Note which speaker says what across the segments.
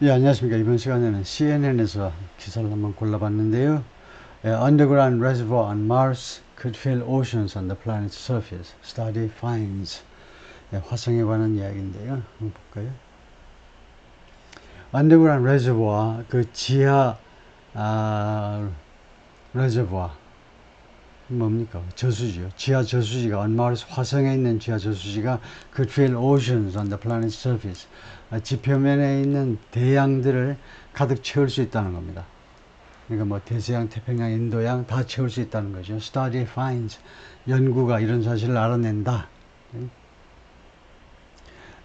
Speaker 1: 예, 안녕하십니까. 이번 시간에는 CNN에서 기사를 한번 골라봤는데요. Underground reservoir on Mars could fill oceans on the planet's surface. Study finds. 화성에 관한 이야기인데요. 한번 볼까요? Underground reservoir, 그 지하 reservoir. 뭡니까? 저수지요. 지하 저수지가 on Mars, 화성에 있는 지하 저수지가 could fill oceans on the planet's surface. 지표면에 있는 대양들을 가득 채울 수 있다는 겁니다. 그러니까 뭐 대서양, 태평양, 인도양 다 채울 수 있다는 거죠. Study finds. 연구가 이런 사실을 알아낸다.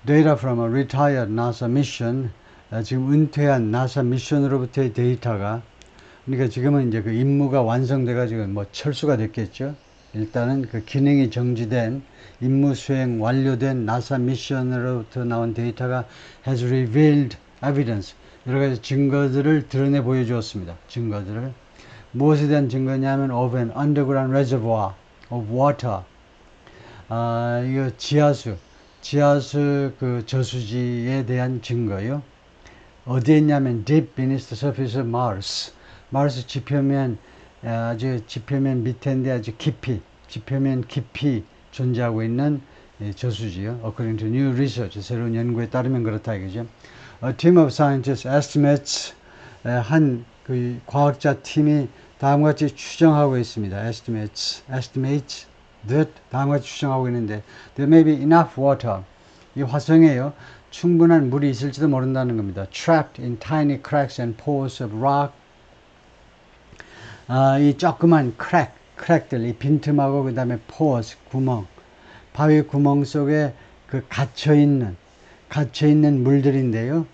Speaker 1: Data from a retired NASA mission. 지금 은퇴한 나사 미션으로부터의 데이터가, 그러니까 지금은 이제 그 임무가 완성돼가지고 뭐 철수가 됐겠죠. 일단은 그 기능이 정지된, 임무 수행 완료된 나사 미션으로부터 나온 데이터가 has revealed evidence. 여러 가지 증거들을 드러내 보여주었습니다. 증거들을. 무엇에 대한 증거냐면 of an underground reservoir of water. 이거 지하수 그 저수지에 대한 증거요. 어디에 있냐면 deep beneath the surface of Mars. 마르스 지표면, 아주 지표면 밑인데 아주 깊이, 지표면 깊이 존재하고 있는 저수지요. According to new research, 새로운 연구에 따르면 그렇다 이거죠. A team of scientists estimates, 한 그 과학자 팀이 다음과 같이 추정하고 있습니다. estimates that 다음과 같이 추정하고 있는데 there may be enough water. 이 화성에요. 충분한 물이 있을지도 모른다는 겁니다. Trapped in tiny cracks and pores of rock. 이 조그만 크랙들, 이 빈틈하고 그 다음에 pores, 구멍, 바위 구멍 속에 그 갇혀있는 물들인데요.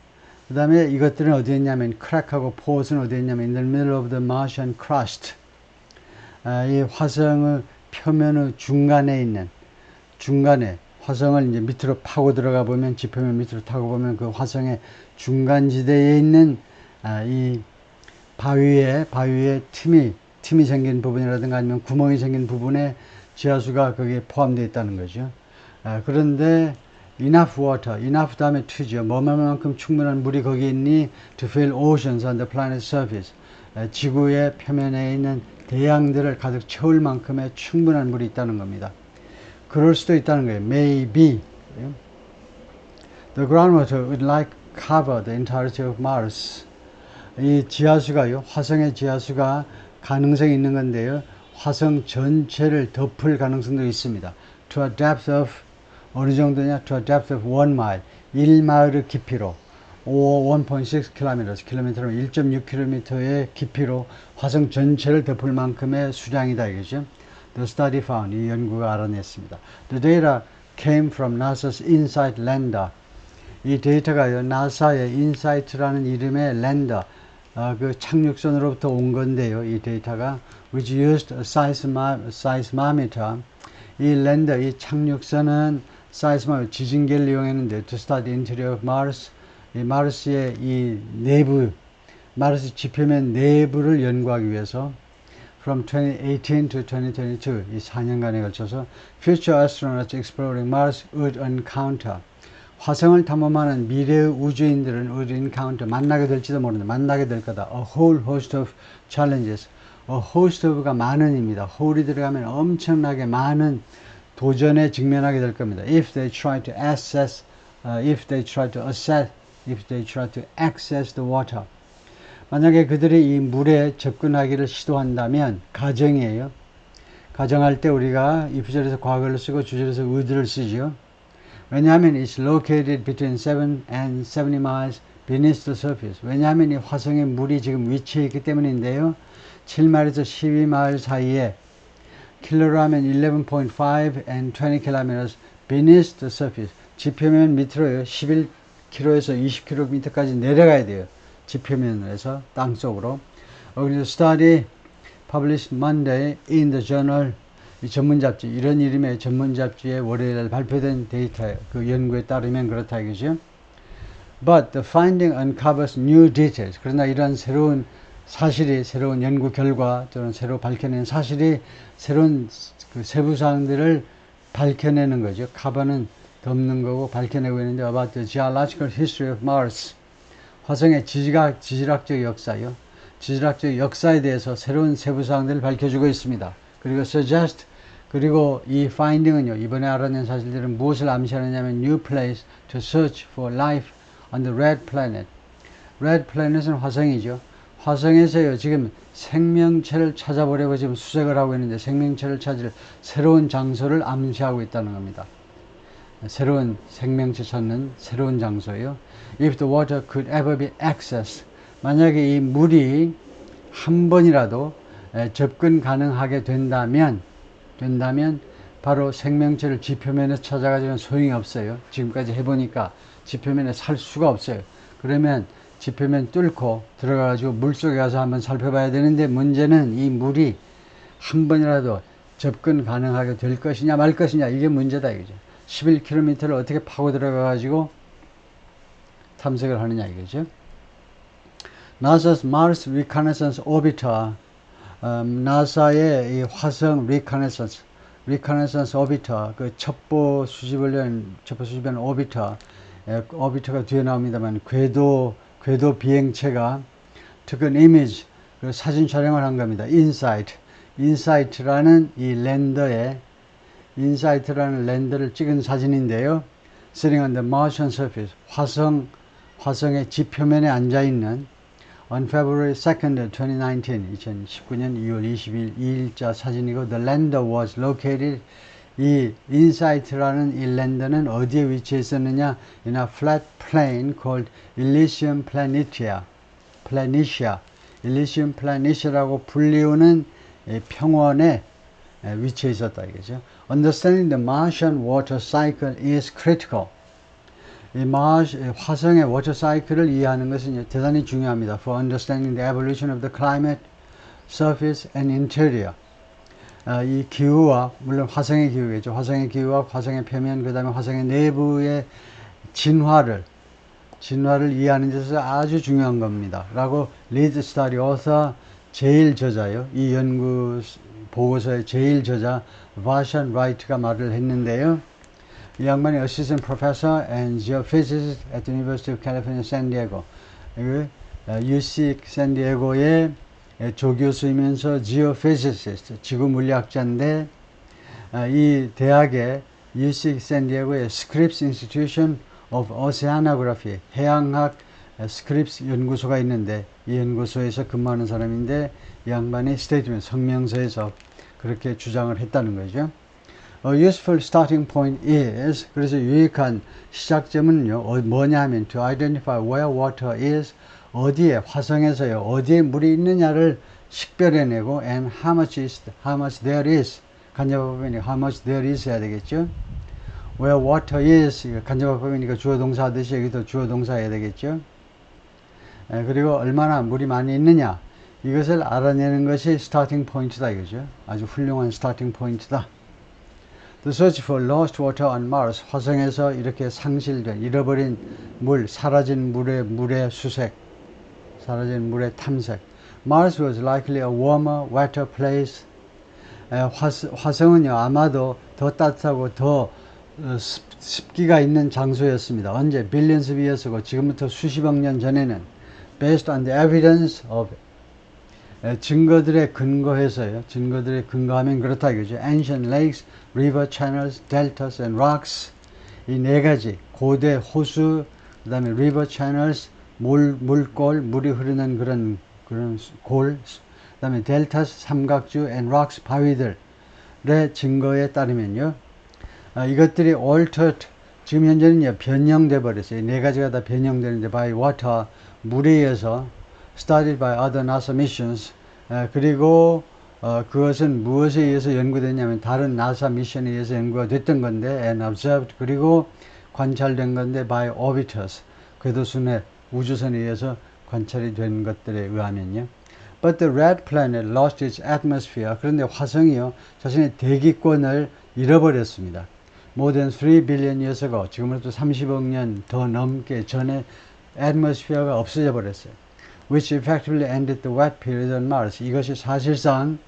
Speaker 1: 그 다음에 이것들은 어디에 있냐면, 크랙하고 pores는 어디에 있냐면, in the middle of the Martian crust. 이 화성의 표면의 중간에, 화성을 이제 밑으로 파고 들어가 보면, 지표면 밑으로 타고 보면 그 화성의 중간지대에 있는 이 바위에 틈이 생긴 부분이라든가 아니면 구멍이 생긴 부분에 지하수가 거기에 포함되어 있다는 거죠. 그런데 enough water, enough 다음에 to죠. 뭐만큼 충분한 물이 거기에 있니? To fill oceans on the planet's surface. 지구의 표면에 있는 대양들을 가득 채울 만큼의 충분한 물이 있다는 겁니다. 그럴 수도 있다는 거예요. Maybe. The groundwater would like cover the entirety of Mars. 이 지하수가요, 화성의 지하수가 가능성이 있는 건데요. 화성 전체를 덮을 가능성도 있습니다. To a depth of, 어느 정도냐? To a depth of 1mile. 1마일의 깊이로. 1.6 km, 킬로미터면 1.6km의 깊이로 화성 전체를 덮을 만큼의 수량이다 이거죠. The study found, 이 연구가 알아냈습니다. The data came from NASA's InSight lander. 이 데이터가요, 나사의 인사이트라는 이름의 랜더, 그 착륙선으로부터 온 건데요. 이 데이터가 which used a seismometer. 이 랜더, 이 착륙선은 seismometer, 지진계를 이용했는데 to study interior of Mars. 이 마르스의 이 내부, 마르스 지표면 내부를 연구하기 위해서 from 2018 to 2022, 이 4년간에 걸쳐서 future astronauts exploring Mars would encounter. 화성을 탐험하는 미래의 우주인들은 would encounter, 만나게 될지도 모른다. 만나게 될 거다. A whole host of challenges. A host of가 많은입니다. whole이 들어가면 엄청나게 많은 도전에 직면하게 될 겁니다. If they try to assess, if they try to access the water. 만약에 그들이 이 물에 접근하기를 시도한다면, 가정이에요. 가정할 때 우리가 이 부절에서 과거를 쓰고 주절에서 would를 쓰죠. 왜냐하면 it's located between 7 and 70 miles beneath the surface. 왜냐하면 이 화성의 물이 지금 위치해 있기 때문인데요. 7마일에서 12마일 사이에 킬로라면 11.5 and 20 kilometers beneath the surface. 지표면 밑으로요. 11km에서 20km까지 내려가야 돼요. 지표면에서 땅속으로. 그래서 study published Monday in the journal. 이 전문 잡지, 이런 이름의 전문 잡지에 월요일에 발표된 데이터, 그 연구에 따르면 그렇다 이거죠. But the finding uncovers new details. 그러나 이런 새로운 사실이, 새로운 연구 결과 또는 새로 밝혀낸 사실이 새로운 그 세부 사항들을 밝혀내는 거죠. 커버는 덮는 거고 밝혀내고 있는데 about the geological history of Mars. 화성의 지질학적 역사요. 지질학적 역사에 대해서 새로운 세부 사항들을 밝혀주고 있습니다. 그리고 suggest, 그리고 이 finding은요, 이번에 알아낸 사실들은 무엇을 암시하느냐면 new place to search for life on the red planet. red planet은 화성이죠. 화성에서요, 지금 생명체를 찾아보려고 지금 수색을 하고 있는데 생명체를 찾을 새로운 장소를 암시하고 있다는 겁니다. 새로운 생명체 찾는 새로운 장소예요. If the water could ever be accessed, 만약에 이 물이 한 번이라도 접근 가능하게 된다면 바로 생명체를 지표면에서 찾아가지고는 소용이 없어요. 지금까지 해보니까 지표면에 살 수가 없어요. 그러면 지표면 뚫고 들어가가지고 물속에 가서 한번 살펴봐야 되는데, 문제는 이 물이 한 번이라도 접근 가능하게 될 것이냐 말 것이냐, 이게 문제다 이거죠. 11km를 어떻게 파고 들어가가지고 탐색을 하느냐 이거죠. NASA's Mars Reconnaissance Orbiter, 나사의 이 화성 Reconnaissance Orbiter, 그 첩보 수집을 한 오비터가 뒤에 나옵니다만, 궤도 비행체가 took an image, 그 사진 촬영을 한 겁니다. 인사이트라는 이 랜더를 찍은 사진인데요. Sitting on the Martian surface, 화성의 지표면에 앉아있는 on February 2nd, 2019년 2월 22일자 사진이고, the lander was located, 이 인사이트라는 이 랜더는 어디에 위치해 있었느냐, in a flat plain called Elysium Planitia. Elysium Planitia라고 불리우는 평원에 위치해 있었다 이거죠. Understanding the Martian water cycle is critical. 이 화성의 water cycle을 이해하는 것은 대단히 중요합니다. For understanding the evolution of the climate, surface and interior. 이 기후와, 물론 화성의 기후겠죠. 화성의 기후와 화성의 표면, 그 다음에 화성의 내부의 진화를 이해하는 데 있어서 아주 중요한 겁니다. 라고 리드 스터디 author, 제일 저자요. 이 연구 보고서의 제일 저자 바션 라이트가 말을 했는데요. 이 양반이 Assistant Professor and Geophysicist at the University of California, San Diego. UC 샌디에고의 조교수이면서 Geophysicist, 지구물리학자인데, 이 대학의 UC 샌디에고의 Scripps Institution of Oceanography, 해양학 스크립스 연구소가 있는데, 이 연구소에서 근무하는 사람인데, 이 양반이 스테이트먼트, 성명서에서 그렇게 주장을 했다는 거죠. A useful starting point is, 그래서 유익한 시작점은요, 뭐냐 하면 to identify where water is, 어디에, 화성에서요, 어디에 물이 있느냐를 식별해내고, and how much there is, 간접법이니까 how much there is 해야 되겠죠. where water is, 간접법이니까 주어동사 하듯이 여기도 주어동사 해야 되겠죠. 그리고 얼마나 물이 많이 있느냐, 이것을 알아내는 것이 스타팅 포인트다 이거죠. 아주 훌륭한 스타팅 포인트다. The search for lost water on Mars, 화성에서 이렇게 상실된, 잃어버린 물, 사라진 물의 수색, 사라진 물의 탐색. Mars was likely a warmer, wetter place. 화성은요, 아마도 더 따뜻하고 더 습기가 있는 장소였습니다. 언제? Billions of years고, 지금부터 수십억 년 전에는 based on the evidence of, 증거들에 근거해서요. 증거들에 근거하면 그렇다 이거죠. Ancient lakes, river channels, deltas and rocks. 이 네 가지, 고대 호수, 그 다음에 river channels, 물골, 물이 흐르는 그런 골, 그 다음에 deltas, 삼각주, and rocks, 바위들의 증거에 따르면요. 이것들이 altered, 지금 현재는요, 변형돼 버렸어요. 네 가지가 다 변형되는데, by water, 물에 의해서, studied by other NASA missions, 그리고 그것은 무엇에 의해서 연구됐냐면 다른 나사 미션에 의해서 연구가 됐던 건데, and observed, 그리고 관찰된 건데, by orbiters, 궤도순회 우주선에 의해서 관찰이 된 것들에 의하면요. But the red planet lost its atmosphere. 그런데 화성이요, 자신의 대기권을 잃어버렸습니다. More than 3 billion years ago, 지금으로부터 30억 년 더 넘게 전에 atmosphere가 없어져 버렸어요. Which effectively ended the wet period on Mars. 이것이 사실상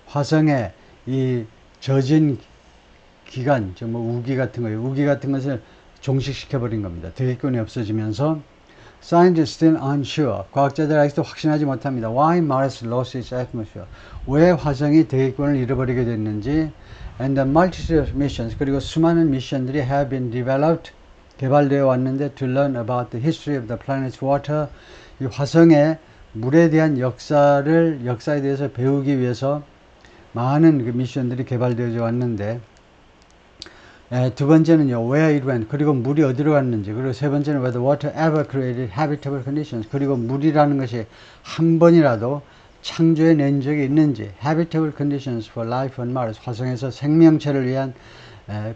Speaker 1: 화성의 이 젖은 기간, 우기 같은 거예요. 우기 같은 것을 종식시켜버린 겁니다. 대기권이 없어지면서 Scientists still unsure. 과학자들 아직도 확신하지 못합니다. Why Mars lost its atmosphere? 왜 화성이 대기권을 잃어버리게 됐는지. And the multitude of missions, 그리고 수많은 미션들이 have been developed, 개발되어 왔는데 to learn about the history of the planet's water. 이 화성의 물에 대한 역사에 대해서 배우기 위해서 많은 그 미션들이 개발되어 왔는데, 두 번째는요, where it went, 그리고 물이 어디로 갔는지, 그리고 세 번째는 whether water ever created habitable conditions, 그리고 물이라는 것이 한 번이라도 창조해낸 적이 있는지, habitable conditions for life on Mars, 화성에서 생명체를 위한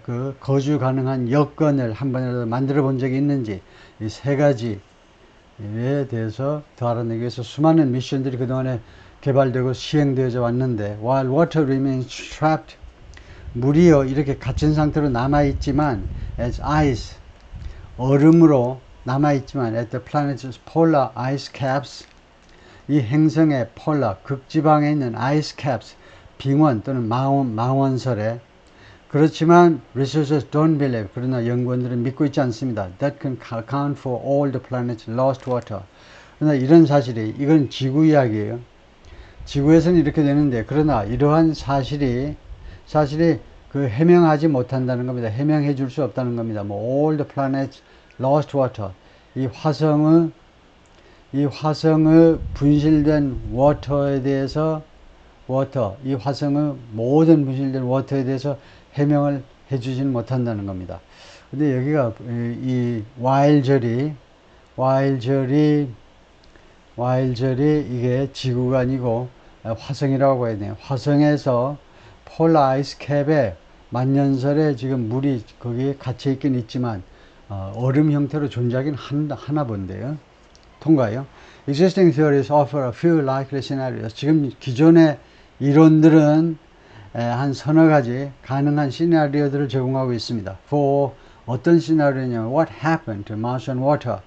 Speaker 1: 그 거주 가능한 여건을 한 번이라도 만들어 본 적이 있는지, 이 세 가지에 대해서 더 알아내기 위해서 수많은 미션들이 그동안에 개발되고 시행되어져 왔는데, while water remains trapped, 물이요 이렇게 갇힌 상태로 남아있지만 as ice, 얼음으로 남아있지만 at the planet's polar ice caps, 이 행성의 폴라, 극지방에 있는 ice caps, 빙원 또는 망원설에, 그렇지만 researchers don't believe, 그러나 연구원들은 믿고 있지 않습니다. That can account for all the planet's lost water. 그러나 이런 사실이, 이건 지구 이야기예요. 지구에서는 이렇게 되는데, 그러나 이러한 사실이 그 해명하지 못한다는 겁니다. 해명해 줄 수 없다는 겁니다. all the planets lost water. 이 화성의 분실된 워터에 대해서, 이 화성의 모든 분실된 워터에 대해서 해명을 해 주지는 못한다는 겁니다. 근데 여기가 이 와일절이 이게 지구가 아니고 화성이라고 해야 돼요. 화성에서 폴라 아이스 캡에 만년설에 지금 물이 거기에 갇혀 있긴 있지만 얼음 형태로 존재하긴 하나 본데요. 통과요. Existing theories offer a few likely scenarios. 지금 기존의 이론들은 한 서너 가지 가능한 시나리오들을 제공하고 있습니다. For 어떤 시나리오냐면 What happened to Martian water?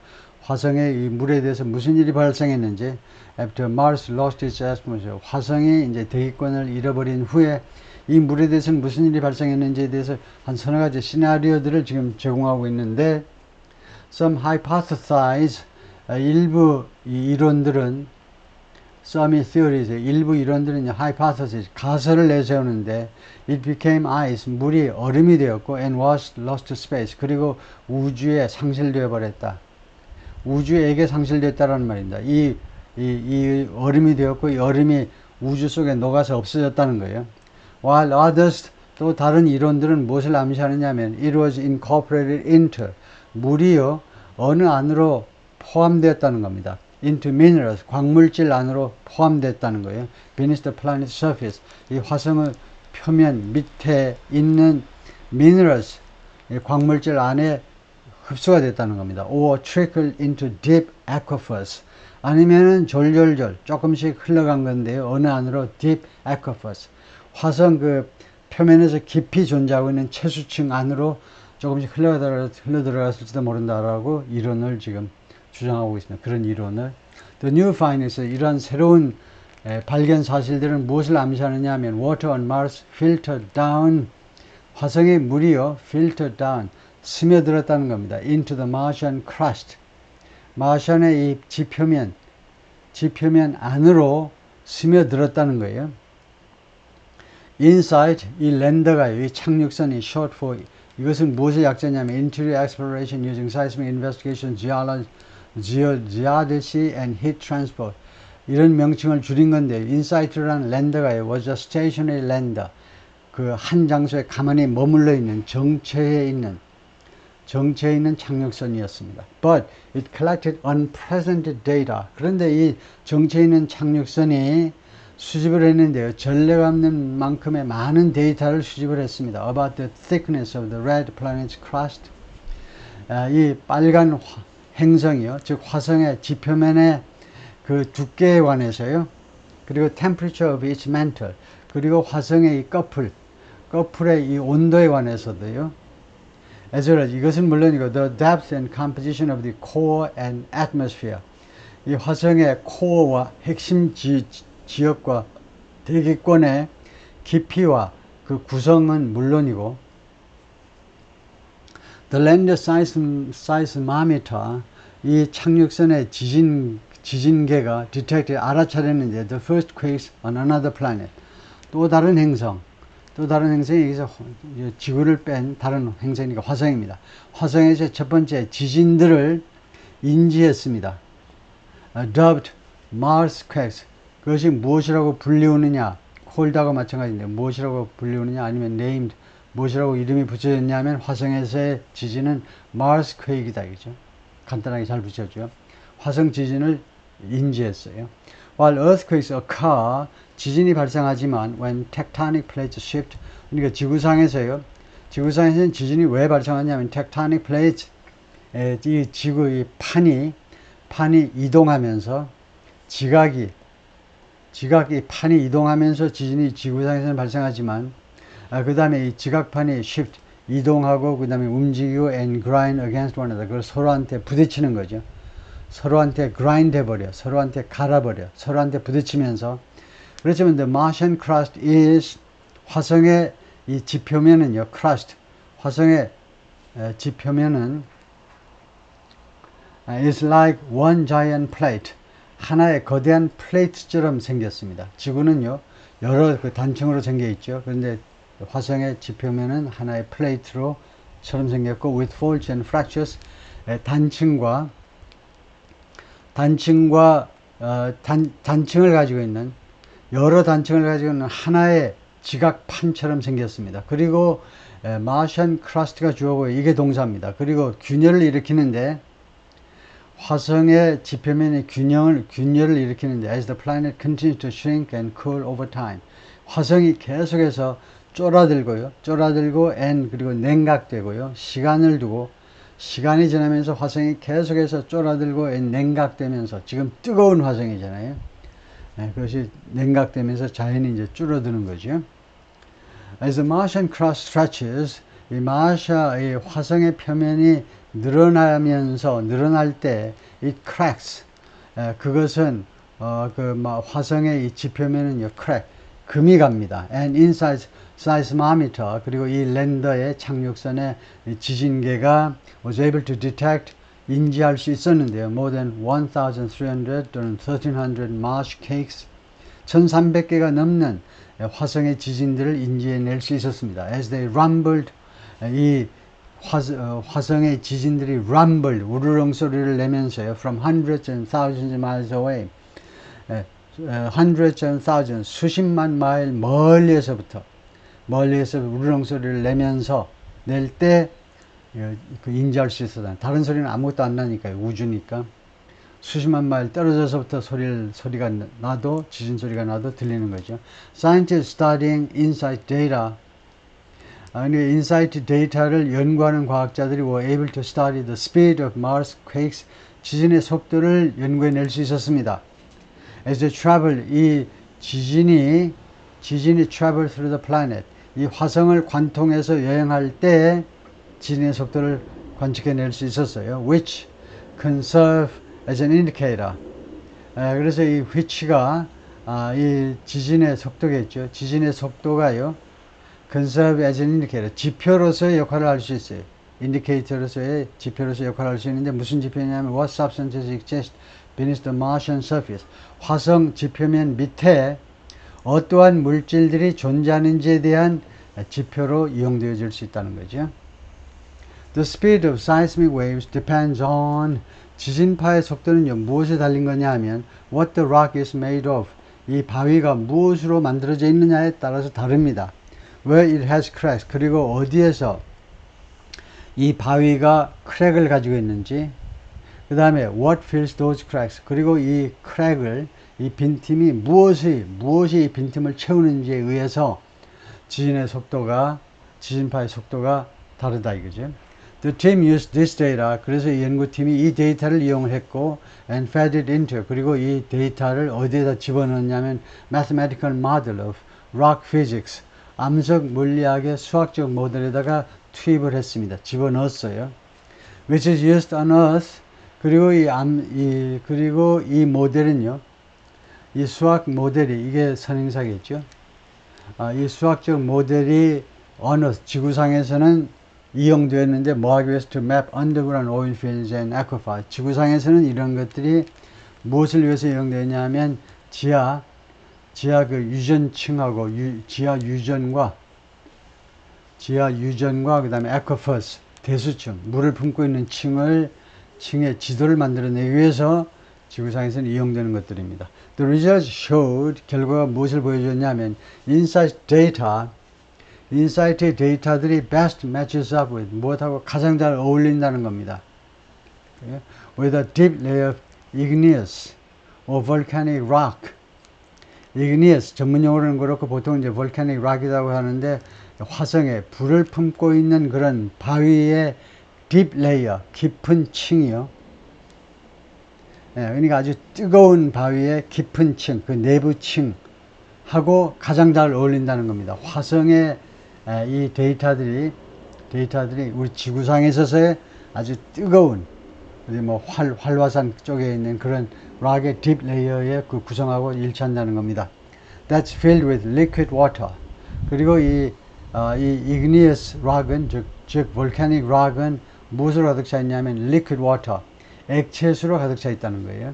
Speaker 1: 화성의 이 물에 대해서 무슨 일이 발생했는지. After Mars lost its atmosphere. 화성이 이제 대기권을 잃어버린 후에 이 물에 대해서는 무슨 일이 발생했는지에 대해서 한 서너 가지 시나리오들을 지금 제공하고 있는데, some hypothesize, 일부 이론들은, some theories, 일부 이론들은 hypothesis, 가설을 내세우는데, it became ice, 물이 얼음이 되었고, and was lost to space, 그리고 우주에 상실되어 버렸다. 우주에게 상실됐다라는 말입니다. 이 얼음이 되었고, 이 얼음이 우주 속에 녹아서 없어졌다는 거예요. While others, 또 다른 이론들은 무엇을 암시하느냐면 it was incorporated into, 물이요 어느 안으로 포함되었다는 겁니다. into minerals, 광물질 안으로 포함됐다는 거예요. beneath the planet's surface, 이 화성의 표면 밑에 있는 minerals, 광물질 안에 흡수가 됐다는 겁니다. or trickled into deep aquifers, 아니면은 졸졸졸 조금씩 흘러간 건데요. 어느 안으로 deep aquifers, 화성 그 표면에서 깊이 존재하고 있는 최수층 안으로 조금씩 흘러들어갔을지도 모른다라고 이론을 지금 주장하고 있습니다. 그런 이론을. The new findings, 이러한 새로운 발견 사실들은 무엇을 암시하느냐 하면 water on Mars filtered down, 화성의 물이요 filtered down, 스며들었다는 겁니다. into the Martian crust, 마션의 이 지표면 안으로 스며들었다는 거예요. Inside, 이 랜더가요, 이 착륙선이 short for, 이것은 무엇의 약자냐면 interior exploration using seismic investigation, geodesy and heat transport, 이런 명칭을 줄인 건데, 인사이트라는 랜더가요 was a stationary lander, 그 한 장소에 가만히 머물러 있는 정체에 있는 착륙선이었습니다. But it collected unprecedented data. 그런데 이 정체에 있는 착륙선이 수집을 했는데요. 전례가 없는 만큼의 많은 데이터를 수집을 했습니다. About the thickness of the red planet's crust. 이 빨간 행성이요, 즉 화성의 지표면의 그 두께에 관해서요. 그리고 temperature of its mantle. 그리고 화성의 이 꺼풀의 이 온도에 관해서도요. as well as, 이것은 물론이고 the depth and composition of the core and atmosphere. 이 화성의 코어와 핵심 지역과 대기권의 깊이와 그 구성은 물론이고, the lander seismometer, 이 착륙선의 지진계가 detected 알아차렸는데 the first quakes on another planet. 또 다른 행성이 여기서 지구를 뺀 다른 행성이니까 화성입니다. 화성에서 첫 번째 지진들을 인지했습니다. dubbed Mars quakes. 그것이 무엇이라고 불리우느냐, cold하고 마찬가지인데 무엇이라고 불리우느냐 아니면 named 무엇이라고 이름이 붙여졌냐 하면 화성에서의 지진은 Mars quake이다 이거죠. 간단하게 잘 붙였죠. 화성 지진을 인지했어요. While earthquakes occur, 지진이 발생하지만 when tectonic plates shift, 그러니까 지구상에서는 지진이 왜 발생하냐면 tectonic plates, 이 지구의 판이 이동하면서 지각이 판이 이동하면서 지진이 지구상에서는 발생하지만 그 다음에 이 지각판이 shift 이동하고 그 다음에 움직이고 and grind against one another. 그걸 서로한테 부딪히는 거죠. 서로한테 grind 해버려, 서로한테 갈아버려, 서로한테 부딪히면서. 그렇지만 the Martian crust is 화성의 이 지표면은요, crust 화성의 지표면은 is like one giant plate 하나의 거대한 플레이트처럼 생겼습니다. 지구는요 여러 그 단층으로 생겨 있죠. 그런데 화성의 지표면은 하나의 플레이트로처럼 생겼고 with faults and fractures 단층을 가지고 있는 여러 단층을 가지고 있는 하나의 지각판처럼 생겼습니다. 그리고 Martian crust가 주어고 이게 동사입니다. 그리고 균열을 일으키는데 화성의 지표면의 균열을 일으키는데 as the planet continues to shrink and cool over time 화성이 계속해서 쫄아들고 and 그리고 냉각되고요. 시간을 두고 시간이 지나면서 화성이 계속해서 쫄아들고 and 냉각되면서 지금 뜨거운 화성이잖아요. 그것이 냉각되면서 자연이 이제 줄어드는 거죠. As the Martian crust stretches, 이 화성의 표면이 늘어날 때 it cracks. 그것은 화성의 이 지표면은요 crack 금이 갑니다. And inside seismometer 그리고 이 랜더의 착륙선의 지진계가 was able to detect 인지할 수 있었는데요. More than 1,300 또는 1,300 Mars quakes 1,300개가 넘는 화성의 지진들을 인지해낼 수 있었습니다. As they rumbled 이 화성의 지진들이 rumbled 우르릉 소리를 내면서요. From hundreds and thousands of miles away hundreds and thousands 수십만 마일 멀리에서부터 우르릉 소리를 내면서 낼 때 인지할 수 있었다. 다른 소리는 아무것도 안 나니까요. 우주니까 수십만 마일 떨어져서부터 소리가 나도 지진 소리가 나도 들리는 거죠. Scientists studying InSight data 인사이트 데이터를 연구하는 과학자들이 were able to study the speed of Mars quakes 지진의 속도를 연구해낼 수 있었습니다. As they travel 이 지진이 travel through the planet 이 화성을 관통해서 여행할 때 지진의 속도를 관측해낼 수 있었어요. Which can serve as an indicator. 그래서 이 which가 이 지진의 속도겠죠. 지진의 속도가요. conserve as an indicator. 지표로서의 역할을 할 수 있어요. 인디케이터로서의 지표로서 역할을 할 수 있는데 무슨 지표냐면 what substances exist beneath the Martian surface. 화성 지표면 밑에 어떠한 물질들이 존재하는지에 대한 지표로 이용되어질 수 있다는 거죠. The speed of seismic waves depends on 지진파의 속도는요 무엇에 달린 거냐 하면 what the rock is made of 이 바위가 무엇으로 만들어져 있느냐에 따라서 다릅니다. Where it has cracks 그리고 어디에서 이 바위가 크랙을 가지고 있는지 그 다음에 what fills those cracks 그리고 이 크랙을 이 빈틈이 무엇이 이 빈틈을 채우는지에 의해서 지진파의 속도가 다르다 이거죠. The team used this data. 그래서 이 연구팀이 이 데이터를 이용을 했고 and fed it into 그리고 이 데이터를 어디에다 집어넣었냐면 mathematical model of rock physics 암석 물리학의 수학적 모델에다가 투입을 했습니다. 집어넣었어요. Which is used on Earth. 그리고 이 모델은요. 이 수학 모델이 이게 선행사겠죠. 이 수학적 모델이 on Earth 지구상에서는 이용되었는데 뭐 하기 위해서 to map underground oil fields and aquifer. 지구상에서는 이런 것들이 무엇을 위해서 이용되었냐 하면 지하 그 유전층하고 지하 유전과 그 다음에 aquifers 대수층 물을 품고 있는 층의 지도를 만들어내기 위해서 지구상에서는 이용되는 것들입니다. The results showed 결과가 무엇을 보여줬냐면 insight 데이터들이 best matches up with 무엇하고 가장 잘 어울린다는 겁니다. With a deep layer of igneous or volcanic rock. igneous 전문용어로는 그렇고 보통 이제 volcanic rock이라고 하는데 화성에 불을 품고 있는 그런 바위의 deep layer 깊은 층이요. 그러니까 아주 뜨거운 바위의 깊은 층, 그 내부층하고 가장 잘 어울린다는 겁니다. 화성의 이 데이터들이 우리 지구상에 있어서의 아주 뜨거운, 뭐 활화산 쪽에 있는 그런 락의 딥 레이어의 그 구성하고 일치한다는 겁니다. That's filled with liquid water. 그리고 이 igneous rock은 즉 volcanic rock은 무엇으로 가득 차 있냐면 liquid water. 액체수로 가득 차 있다는 거예요.